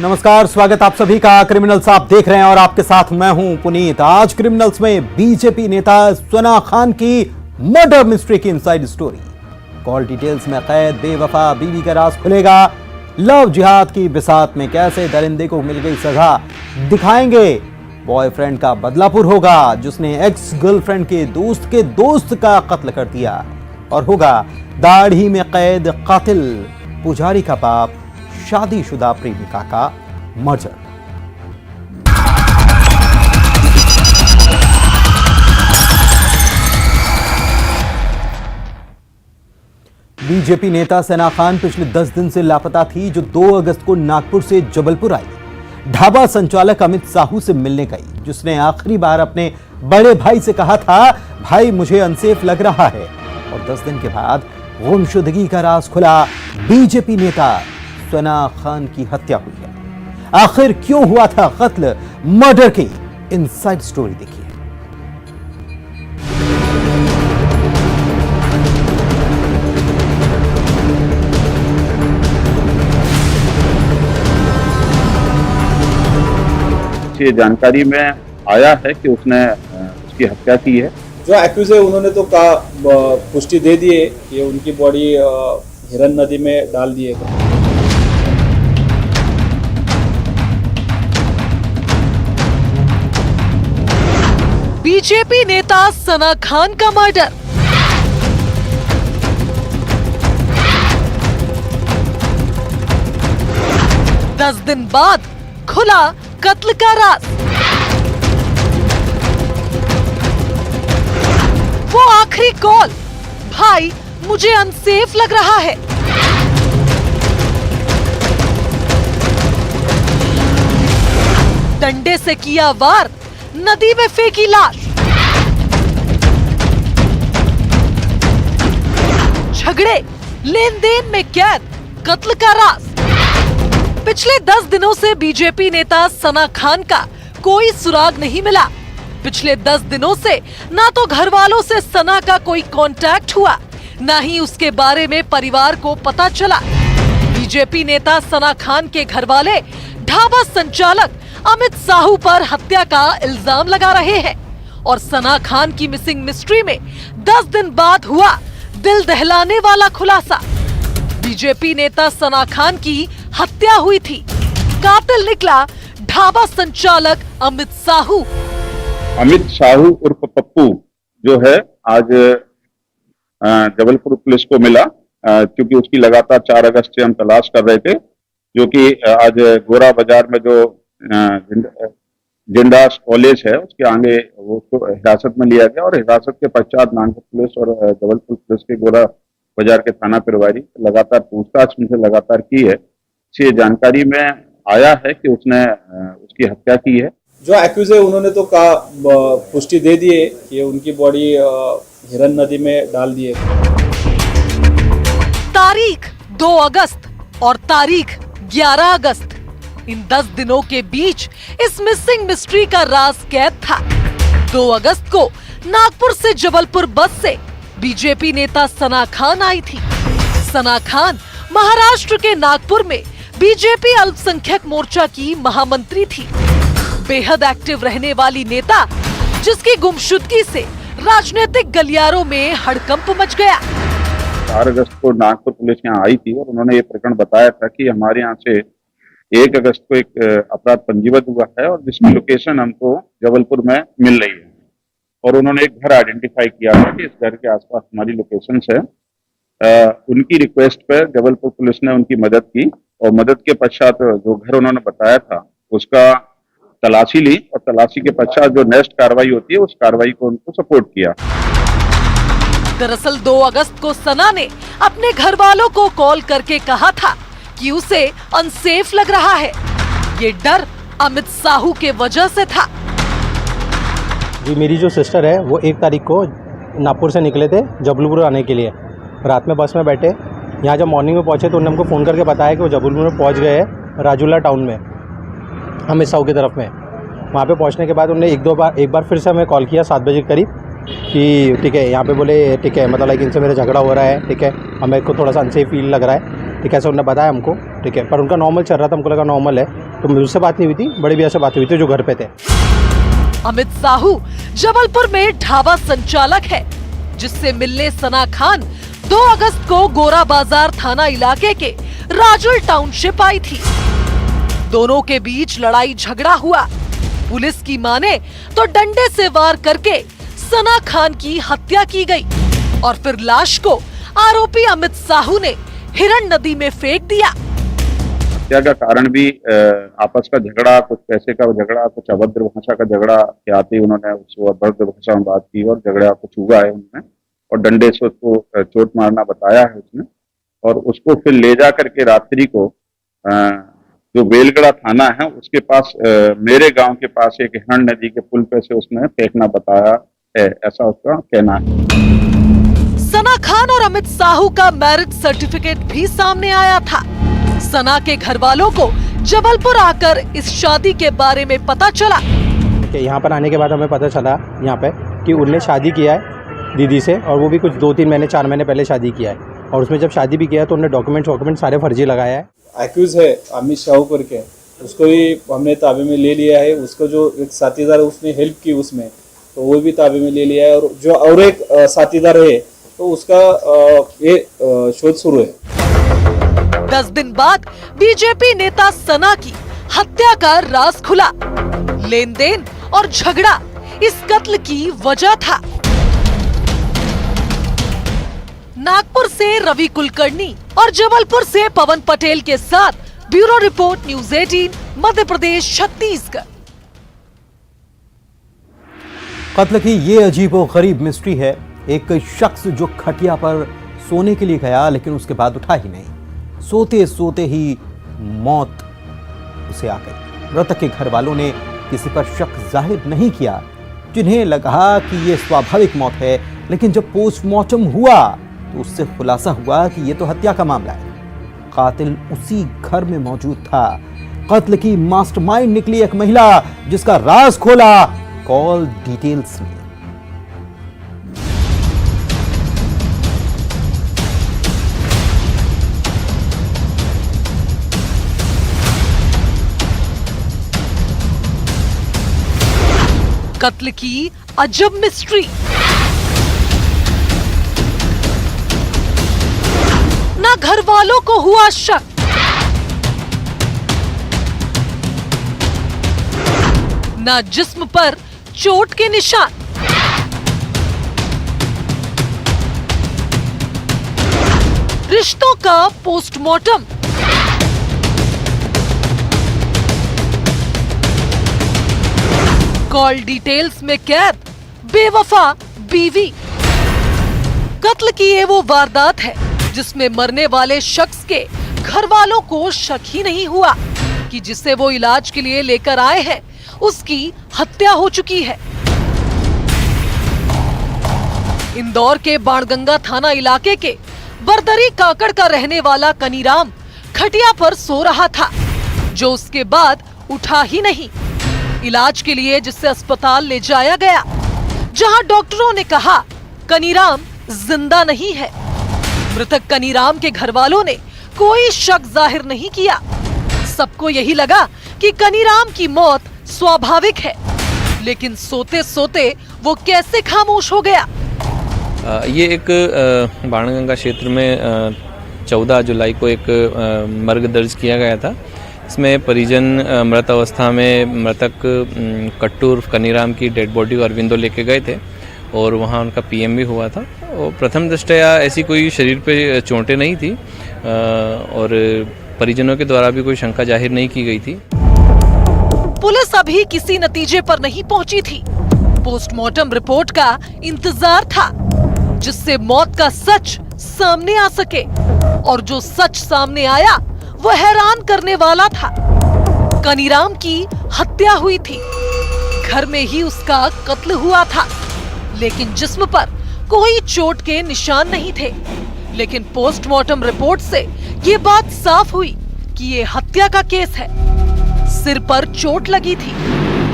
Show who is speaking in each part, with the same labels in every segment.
Speaker 1: नमस्कार, स्वागत आप सभी का। क्रिमिनल्स आप देख रहे हैं और आपके साथ मैं हूं पुनीत। आज क्रिमिनल्स में बीजेपी नेता सना खान की मर्डर मिस्ट्री की इनसाइड स्टोरी। कॉल डिटेल्स में कैद, बेवफा बीवी का राज खुलेगा। लव जिहाद की बिसात में कैसे दरिंदे को मिल गई सजा दिखाएंगे। बॉयफ्रेंड का बदलापुर होगा जिसने एक्स गर्लफ्रेंड के दोस्त का कत्ल कर दिया। और होगा दाढ़ी में कैद कातिल पुजारी का बाप शादीशुदा प्रेमिका का मर्डर। बीजेपी नेता सना खान पिछले 10 दिन से लापता थी, जो 2 अगस्त को नागपुर से जबलपुर आई। ढाबा संचालक अमित साहू से मिलने गई, जिसने आखिरी बार अपने बड़े भाई से कहा था, भाई मुझे अनसेफ लग रहा है। और 10 दिन के बाद गुमशुदगी का राज खुला। बीजेपी नेता सना खान की हत्या हुई है। आखिर क्यों हुआ था कत्ल? मर्डर की इनसाइड स्टोरी देखिए।
Speaker 2: ये जानकारी में आया है कि उसने उसकी हत्या की है।
Speaker 3: जो एक्यूज है उन्होंने तो कहा, पुष्टि दे दी है कि उनकी बॉडी हिरन नदी में डाल दी है।
Speaker 4: बीजेपी नेता सना खान का मर्डर। दस दिन बाद खुला कत्ल का राज। वो आखिरी कॉल, भाई मुझे अनसेफ लग रहा है। डंडे से किया वार, नदी में फेंकी लाश। झगड़े, लेन देन में कैद, कत्ल का राज। पिछले 10 दिनों से बीजेपी नेता सना खान का कोई सुराग नहीं मिला। पिछले 10 दिनों से ना तो घर वालों से सना का कोई कांटेक्ट हुआ, ना ही उसके बारे में परिवार को पता चला। बीजेपी नेता सना खान के घर वाले ढाबा संचालक अमित साहू पर हत्या का इल्जाम लगा रहे हैं। और सना खान की मिसिंग मिस्ट्री में 10 दिन बाद हुआ दिल दहलाने वाला खुलासा। बीजेपी नेता सना खान की हत्या हुई थी। कातिल निकला ढाबा संचालक अमित साहू।
Speaker 2: अमित साहू उर्फ पप्पू जो है आज जबलपुर पुलिस को मिला, क्योंकि उसकी लगातार 4 अगस्त से हम तलाश कर रहे थे, जो कि आज गोरा बाजार में जो जिंदास कॉलेज है उसके आगे वो उसको हिरासत में लिया गया। और हिरासत के पश्चात नागपुर पुलिस और जबलपुर पुलिस के गोरा बाजार के थाना प्रभारी लगातार पूछताछ उनसे लगातार की है। इसी जानकारी में आया है कि उसने उसकी हत्या की है।
Speaker 3: जो एक्यूज है उन्होंने तो कहा, पुष्टि दे दी है कि उनकी बॉडी हिरन नदी में डाल दी है।
Speaker 4: तारीख 2 अगस्त और तारीख 11 अगस्त, इन 10 दिनों के बीच इस मिसिंग मिस्ट्री का राज कैद था। 2 अगस्त को नागपुर से जबलपुर बस से बीजेपी नेता सना खान आई थी। सना खान महाराष्ट्र के नागपुर में बीजेपी अल्पसंख्यक मोर्चा की महामंत्री थी। बेहद एक्टिव रहने वाली नेता, जिसकी गुमशुदगी से राजनीतिक गलियारों में हड़कंप मच गया।
Speaker 2: 4 अगस्त को नागपुर पुलिस यहाँ आई थी और उन्होंने ये प्रकरण बताया था कि हमारे यहाँ से 1 अगस्त को एक अपराध पंजीबद्ध हुआ है और जिसकी लोकेशन हमको जबलपुर में मिल रही है। और उन्होंने एक घर आइडेंटिफाई किया था कि इस घर के आसपास हमारी लोकेशंस है। उनकी रिक्वेस्ट पर जबलपुर पुलिस ने उनकी मदद की और मदद के पश्चात जो घर उन्होंने बताया था उसका तलाशी ली और तलाशी के पश्चात जो नेक्स्ट कार्रवाई होती है उस कार्रवाई को उनको सपोर्ट किया।
Speaker 4: दरअसल 2 अगस्त को सना ने अपने घर वालों को कॉल करके कहा था कि उसे अनसेफ लग रहा है। ये डर अमित साहू के वजह से था।
Speaker 5: जी, मेरी जो सिस्टर है वो 1 तारीख को नागपुर से निकले थे जबलपुर आने के लिए। रात में बस में बैठे, यहाँ जब मॉर्निंग में पहुँचे तो उन्होंने हमको फ़ोन करके बताया कि वो जबलपुर में पहुँच गए हैं, राजूला टाउन में, अमित साहू की तरफ में। वहाँ पे पहुँचने के बाद उन्होंने एक बार फिर से हमें कॉल किया 7 बजे करीब कि ठीक है, यहाँ पे बोले ठीक है, मतलब लाइक इनसे मेरा झगड़ा हो रहा है, ठीक है, हमें को थोड़ा सा अनसेफ फील लग रहा है, ठीक है, ऐसा उन्होंने बताया हमको, ठीक है। पर उनका नॉर्मल चल रहा था, हमको लगा नॉर्मल है। तो मुझसे बात नहीं हुई थी, बड़े भैया से बात हुई थी जो घर पे थे।
Speaker 4: अमित साहू जबलपुर में ढाबा संचालक है, जिससे मिलने सना खान 2 अगस्त को गोरा बाजार थाना इलाके के राजुल टाउनशिप आई थी। दोनों के बीच लड़ाई झगड़ा हुआ। पुलिस की माने तो डंडे से वार करके सना खान की हत्या की गई और फिर लाश को आरोपी अमित साहू ने हिरण नदी में फेंक दिया।
Speaker 2: हत्या का कारण भी आपस का झगड़ा, कुछ पैसे का झगड़ा, कुछ अभद्र भाषा का झगड़ा के आते ही उन्होंने उसको अभद्र भाषा में बात की और झगड़ा कुछ हुआ है उनमें और डंडे से उसको चोट मारना बताया है उसने। और उसको फिर ले जा करके रात्रि को जो बेलगड़ा थाना है उसके पास मेरे गांव के पास एक हिरण नदी के पुल पे से उसने फेंकना बताया है, ऐसा उसका कहना है।
Speaker 4: सना खान और अमित साहू का मैरिज सर्टिफिकेट भी सामने आया था। सना के घर वालों को जबलपुर आकर इस शादी के बारे में पता चला।
Speaker 5: यहाँ पर आने के बाद हमें पता चला यहाँ पे कि उनने शादी किया है दीदी से, और वो भी कुछ 2-3 महीने 4 महीने पहले शादी किया है। और उसमें जब शादी भी किया तो उन्होंने डॉक्यूमेंट सारे फर्जी लगाया है।
Speaker 3: एक्यूज है अमित साहू करके, उसको भी हमने ताबे में ले लिया है। उसको जो एक साथीदार उसने हेल्प की उसमें, तो वो भी ताबे में ले लिया है। और जो और एक साथीदार है तो उसका ये शोध शुरू है।
Speaker 4: 10 दिन बाद बीजेपी नेता सना की हत्या का राज खुला। लेन देन और झगड़ा इस कत्ल की वजह था। नागपुर से रवि कुलकर्णी और जबलपुर से पवन पटेल के साथ bureau report, news 18, Madhya Pradesh, Chhattisgarh.
Speaker 1: कत्ल की ये अजीबोगरीब मिस्ट्री है। एक शख्स जो खटिया पर सोने के लिए गया लेकिन उसके बाद उठा ही नहीं। सोते सोते ही मौत उसे आ गई। मृतक के घर वालों ने किसी पर शक जाहिर नहीं किया। जिन्हें लगा कि ये स्वाभाविक मौत है, लेकिन जब पोस्टमार्टम हुआ तो उससे खुलासा हुआ कि ये तो हत्या का मामला है। कातिल उसी घर में मौजूद था। कत्ल की मास्टरमाइंड निकली एक महिला, जिसका राज खोला कॉल डिटेल्स में।
Speaker 4: कत्ल की अजब मिस्ट्री। ना घर वालों को हुआ शक, ना जिस्म पर चोट के निशान। रिश्तों का पोस्टमार्टम। कॉल डिटेल्स में कैद बेवफा बीवी। कत्ल की ये वो वारदात है जिसमें मरने वाले शख्स के घर वालों को शक ही नहीं हुआ कि जिसे वो इलाज के लिए लेकर आए हैं उसकी हत्या हो चुकी है। इंदौर के बाणगंगा थाना इलाके के बरदरी काकड़ का रहने वाला कनीराम खटिया पर सो रहा था, जो उसके बाद उठा ही नहीं। इलाज के लिए जिसे अस्पताल ले जाया गया, जहां डॉक्टरों ने कहा कनीराम जिंदा नहीं है। मृतक कनीराम के घर वालों ने कोई शक जाहिर नहीं किया। सबको यही लगा कि कनीराम की मौत स्वाभाविक है, लेकिन सोते सोते वो कैसे खामोश हो गया।
Speaker 6: ये एक बाणगंगा क्षेत्र में 14 जुलाई को एक मर्ग दर्ज किया गया था। इसमें परिजन मृत अवस्था में मृतक कट्टू उर्फ कनीराम की डेड बॉडी को अरविंदो लेके गए थे और वहाँ उनका पीएम भी हुआ था। और प्रथम दृष्टया ऐसी कोई शरीर पे चोटें नहीं थी और परिजनों के द्वारा भी कोई शंका जाहिर नहीं की गई थी।
Speaker 4: पुलिस अभी किसी नतीजे पर नहीं पहुंची थी। पोस्टमार्टम रिपोर्ट का इंतजार था, जिससे मौत का सच सामने आ सके। और जो सच सामने आया वो हैरान करने वाला था। कनीराम की हत्या हुई थी, घर में ही उसका कत्ल हुआ था, लेकिन जिस्म पर कोई चोट के निशान नहीं थे। लेकिन पोस्टमार्टम रिपोर्ट से ये बात साफ हुई कि ये हत्या का केस है। सिर पर चोट लगी थी,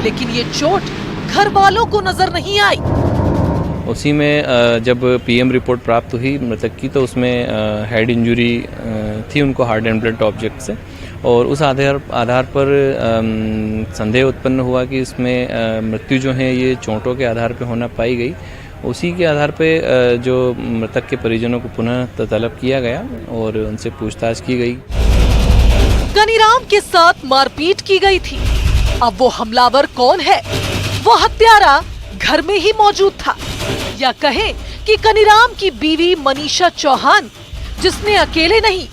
Speaker 4: लेकिन ये चोट घर वालों को नजर नहीं आई।
Speaker 6: उसी में जब पीएम रिपोर्ट प्राप्त हुई मृतक की, तो उसमें हेड इंजरी थी उनको हार्ड एंड ब्लड ऑब्जेक्ट से, और उस आधार पर संदेह उत्पन्न हुआ कि इसमें मृत्यु जो है ये चोटों के आधार पर होना पाई गई। उसी के आधार पे जो मृतक के परिजनों को पुनः तलब किया गया और उनसे पूछताछ की गई।
Speaker 4: कनीराम के साथ मारपीट की गई थी। अब वो हमलावर कौन है? वो हत्यारा घर में ही मौजूद था, या कहें कि कनीराम की बीवी मनीषा चौहान, जिसने अकेले नहीं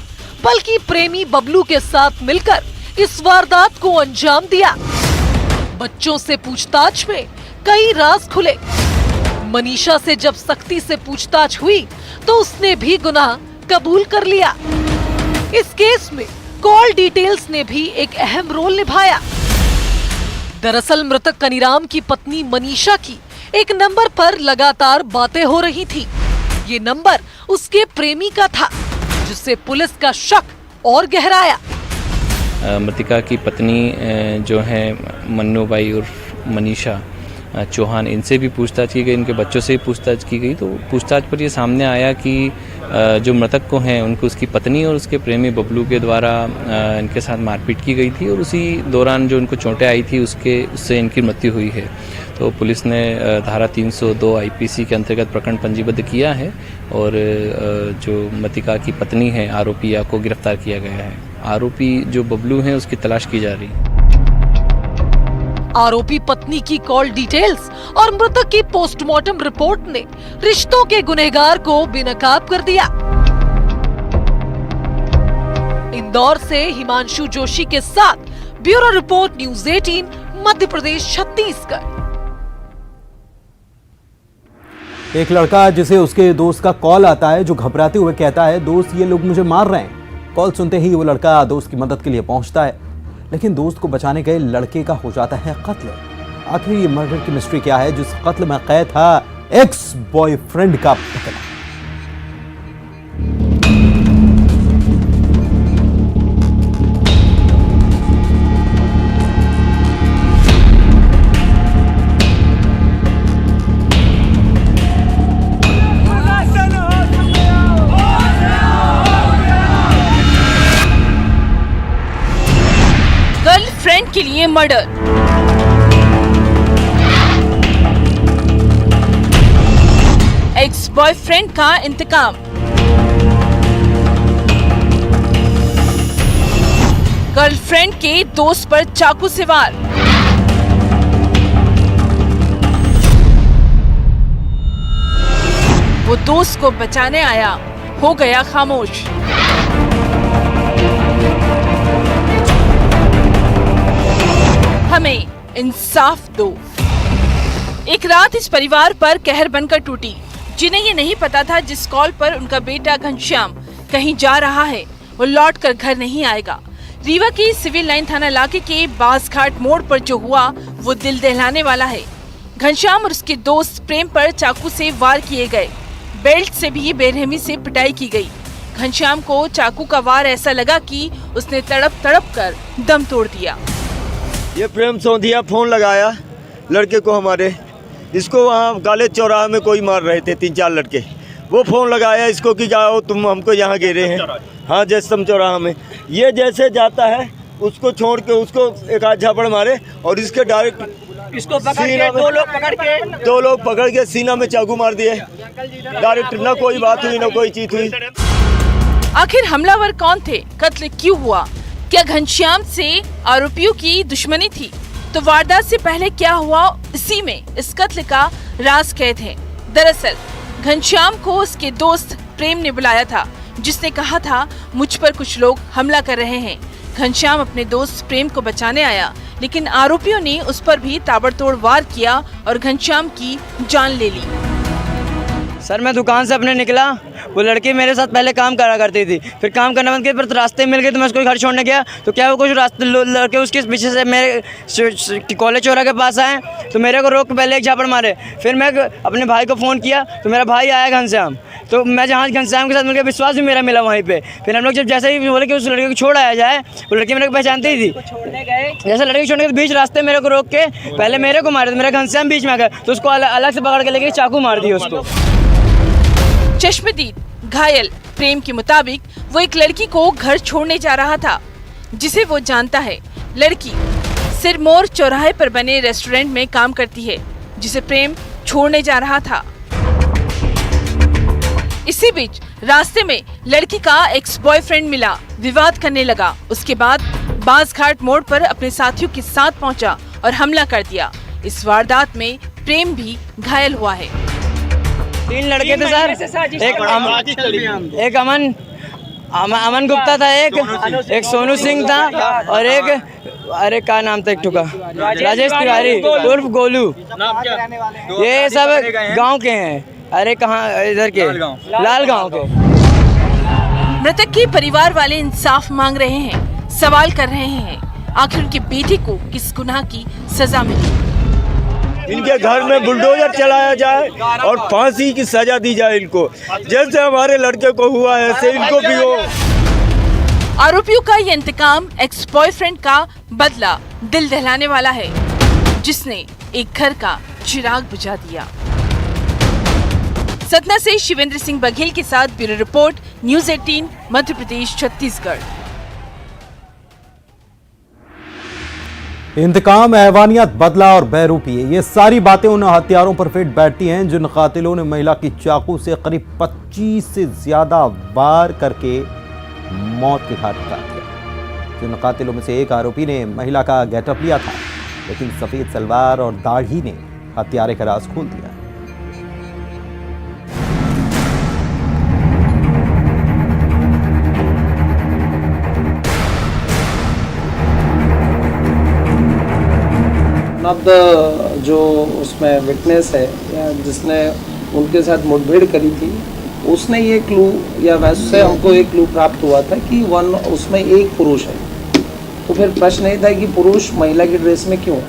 Speaker 4: बल्कि प्रेमी बबलू के साथ मिलकर इस वारदात को अंजाम दिया। बच्चों से पूछताछ में कई राज खुले। मनीषा से जब सख्ती से पूछताछ हुई तो उसने भी गुनाह कबूल कर लिया। इस केस में कॉल डिटेल्स ने भी एक अहम रोल निभाया। दरअसल मृतक कनीराम की पत्नी मनीषा की एक नंबर पर लगातार बातें हो रही थी। ये नंबर उसके प्रेमी का था, जिससे पुलिस का शक और गहराया।
Speaker 6: मृतिका की पत्नी जो है मन्नूबाई और मनीषा चौहान, इनसे भी पूछताछ की गई, इनके बच्चों से भी पूछताछ की गई। तो पूछताछ पर ये सामने आया कि जो मृतक को हैं उनको उसकी पत्नी और उसके प्रेमी बबलू के द्वारा इनके साथ मारपीट की गई थी और उसी दौरान जो इनको चोटें आई थी उससे इनकी मृत्यु हुई है। तो पुलिस ने धारा 302 IPC के अंतर्गत प्रकरण पंजीबद्ध किया है और जो मृतिका की पत्नी है आरोपिया को गिरफ्तार किया गया है। आरोपी जो बबलू हैं उसकी तलाश की जा रही है।
Speaker 4: आरोपी पत्नी की कॉल डिटेल्स और मृतक की पोस्टमार्टम रिपोर्ट ने रिश्तों के गुनहगार को बेनकाब कर दिया। इंदौर से हिमांशु जोशी के साथ bureau report news 18 Madhya Pradesh Chhattisgarh.
Speaker 1: एक लड़का जिसे उसके दोस्त का कॉल आता है, जो घबराते हुए कहता है, दोस्त ये लोग मुझे मार रहे हैं। कॉल सुनते ही वो लड़का दोस्त की मदद के लिए पहुंचता है, लेकिन दोस्त को बचाने गए लड़के का हो जाता है कत्ल। आखिर ये मर्डर की मिस्ट्री क्या है, जिस कत्ल में कैद था एक्स बॉयफ्रेंड का कत्ल।
Speaker 7: गर्लफ्रेंड के लिए मर्डर, एक्स बॉयफ्रेंड का इंतकाम, गर्लफ्रेंड के दोस्त पर चाकू से वार, वो दोस्त को बचाने आया, हो गया खामोश। हमें इंसाफ दो। एक रात इस परिवार पर कहर बनकर टूटी, जिन्हें ये नहीं पता था जिस कॉल पर उनका बेटा घनश्याम कहीं जा रहा है वो लौट कर घर नहीं आएगा। रीवा की सिविल लाइन थाना इलाके के बासघाट मोड़ पर जो हुआ वो दिल दहलाने वाला है। घनश्याम और उसके दोस्त प्रेम पर चाकू से वार किए गए, बेल्ट से भी बेरहमी से पिटाई की गई। घनश्याम को चाकू का वार ऐसा लगा कि उसने तड़प तड़प कर दम तोड़ दिया।
Speaker 8: ये प्रेम सौंधिया फोन लगाया लड़के को हमारे, इसको वहाँ काले चौराहे में कोई मार रहे थे 3-4 लड़के। वो फोन लगाया इसको कि जाओ तुम हमको यहाँ घेरे हैं। हाँ, जैसम चौराहा में। ये जैसे जाता है उसको छोड़ के उसको एक आध झापड़ मारे और इसके डायरेक्ट
Speaker 9: इसको पकड़ के
Speaker 8: दो लोग पकड़ के सीना में चाकू मार दिए डायरेक्ट। ना कोई बात हुई ना कोई चीत हुई।
Speaker 7: आखिर हमलावर कौन थे? कत्ल क्यों हुआ? क्या घनश्याम से आरोपियों की दुश्मनी थी? तो वारदात से पहले क्या हुआ, इसी में इस कत्ल का राज कैद है। दरअसल घनश्याम को उसके दोस्त प्रेम ने बुलाया था, जिसने कहा था मुझ पर कुछ लोग हमला कर रहे हैं। घनश्याम अपने दोस्त प्रेम को बचाने आया, लेकिन आरोपियों ने उस पर भी ताबड़तोड़ वार किया और घनश्याम की जान ले ली।
Speaker 9: सर मैं दुकान से अपने निकला, वो लड़की मेरे साथ पहले काम करा करती थी, फिर काम करना बंद किया, फिर तो रास्ते मिल गए तो मैं उसको घर छोड़ने गया तो क्या वो कुछ रास्ते लड़के उसके पीछे से मेरे कॉलेज चौरा के पास आए तो मेरे को रोक के पहले एक झापड़ मारे। फिर मैं अपने भाई को फ़ोन किया तो मेरा भाई आया घनश्याम, तो मैं जहाँ घनश्याम के साथ मिल गया, विश्वास भी मेरा मिला वहीं पे। फिर हम लोग जब जैसे ही बोले कि उस लड़के को छोड़ आया जाए, वो लड़की मेरे को पहचानती ही थी। जैसे लड़के को छोड़ने के बीच रास्ते मेरे को रोक के पहले मेरे को मारे तो मेरा घनश्याम बीच में आ गया, तो उसको अलग से पकड़ के लेके चाकू मार दिया उसको।
Speaker 7: चश्मदीद घायल प्रेम के मुताबिक वो एक लड़की को घर छोड़ने जा रहा था। जिसे वो जानता है। लड़की सिरमौर चौराहे पर बने रेस्टोरेंट में काम करती है, जिसे प्रेम छोड़ने जा रहा था। इसी बीच रास्ते में लड़की का एक्स बॉयफ्रेंड मिला, विवाद करने लगा। उसके बाद बांसघाट मोड़ पर अपने साथियों के साथ पहुंचा और हमला कर दिया। इस वारदात में प्रेम भी घायल हुआ है।
Speaker 9: 3 लड़के थे सर, एक अमन गुप्ता था, एक सोनू सिंह था और एक अरे क्या नाम था एक ठुका राजेश तिवारी उर्फ गोलू। ये सब गांव के हैं। अरे कहाँ, इधर के लाल गांव के।
Speaker 7: मृतक के परिवार वाले इंसाफ मांग रहे हैं, सवाल कर रहे हैं आखिर उनकी बेटी को किस गुनाह की सजा मिली।
Speaker 8: इनके घर में बुलडोजर चलाया जाए और फांसी की सजा दी जाए इनको, जैसे हमारे लड़के को हुआ है ऐसे इनको भी हो।
Speaker 7: आरोपियों का ये इंतकाम एक्स बॉयफ्रेंड का बदला दिल दहलाने वाला है, जिसने एक घर का चिराग बुझा दिया। सतना से शिवेंद्र सिंह बघेल के साथ bureau report, news 18 Madhya Pradesh Chhattisgarh.
Speaker 1: इंतकाम, हैवानियत, बदला और बेरूपी, ये सारी बातें उन हत्यारों पर फिट बैठती हैं जिन कातिलों ने महिला की चाकू से करीब 25 से ज्यादा वार करके मौत के घाट उतार दिया। जिन कातिलों में से एक आरोपी ने महिला का गेटअप लिया था, लेकिन सफेद सलवार और दाढ़ी ने हत्यारे का राज खोल दिया।
Speaker 10: अब जो उसमें विटनेस है या जिसने उनके साथ मुठभेड़ करी थी, उसने ये क्लू या वैसे हमको एक क्लू प्राप्त हुआ था कि उसमें एक पुरुष है। तो फिर प्रश्न ये था कि पुरुष महिला की ड्रेस में क्यों है।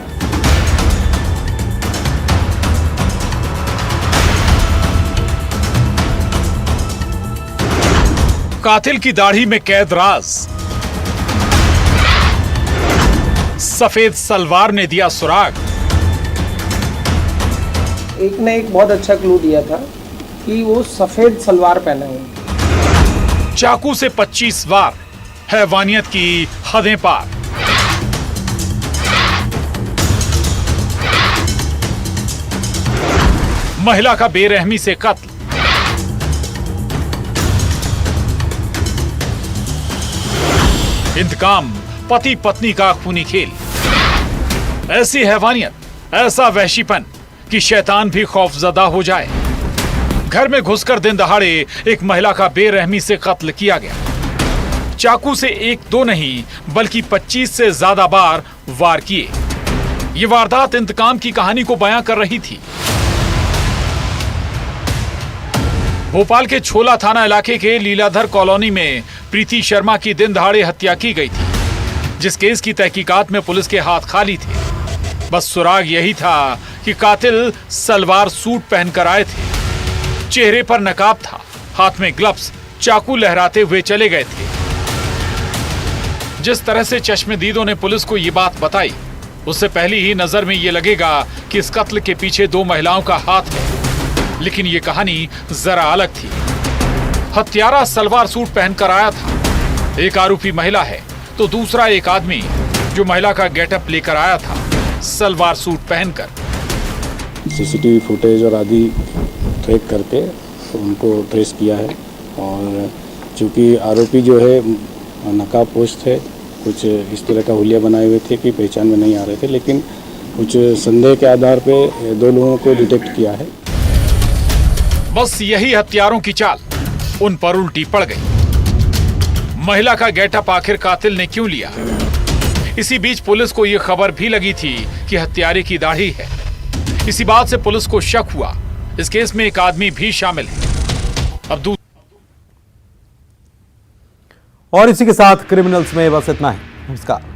Speaker 11: कातिल की दाढ़ी में कैद राज, सफेद सलवार ने दिया सुराग।
Speaker 10: एक ने एक बहुत अच्छा क्लू दिया था कि वो सफेद सलवार पहने हुए।
Speaker 11: चाकू से 25 वार, हैवानियत की हदें पार। महिला का बेरहमी से कत्ल। इंतकाम, पति पत्नी का खूनी खेल। ऐसी हैवानियत, ऐसा वहशीपन कि शैतान भी खौफजदा हो जाए। घर में घुसकर दिन दहाड़े एक महिला का बेरहमी से कत्ल किया गया। चाकू से 1-2 नहीं बल्कि 25 से ज्यादा बार वार किए। ये वारदात इंतकाम की कहानी को बयां कर रही थी। भोपाल के छोला थाना इलाके के लीलाधर कॉलोनी में प्रीति शर्मा की दिन दहाड़े हत्या की गई थी, जिस केस की तहकीकात में पुलिस के हाथ खाली थे। बस सुराग यही था कि कातिल सलवार सूट पहनकर आए थे, चेहरे पर नकाब था, हाथ में ग्लव्स, चाकू लहराते हुए चले गए थे। जिस तरह से चश्मदीदों ने पुलिस को ये बात बताई, उससे पहली ही नजर में ये लगेगा कि इस कत्ल के पीछे 2 महिलाओं का हाथ है। लेकिन ये कहानी जरा अलग थी। हत्यारा सलवार सूट पहनकर आया था। एक आरोपी महिला है तो दूसरा एक आदमी जो महिला का गेटअप लेकर आया था सलवार सूट पहनकर।
Speaker 12: सीसीटीवी फुटेज और आदि ट्रैक करके उनको ट्रेस किया है। और चूंकि आरोपी जो है नकाबपोश थे, कुछ इस तरह का हुलिया बनाए हुए थे कि पहचान में नहीं आ रहे थे, लेकिन कुछ संदेह के आधार पे 2 लोगों को डिटेक्ट किया है।
Speaker 11: बस यही हत्यारों की चाल उन पर उल्टी पड़ गई। महिला का गेटअप आखिर कातिल ने क्यों लिया? इसी बीच पुलिस को यह खबर भी लगी थी कि हत्यारे की दाढ़ी है। इसी बात से पुलिस को शक हुआ। इस केस में एक आदमी भी शामिल है। अब
Speaker 1: और इसी के साथ क्रिमिनल्स में बस इतना है। नमस्कार।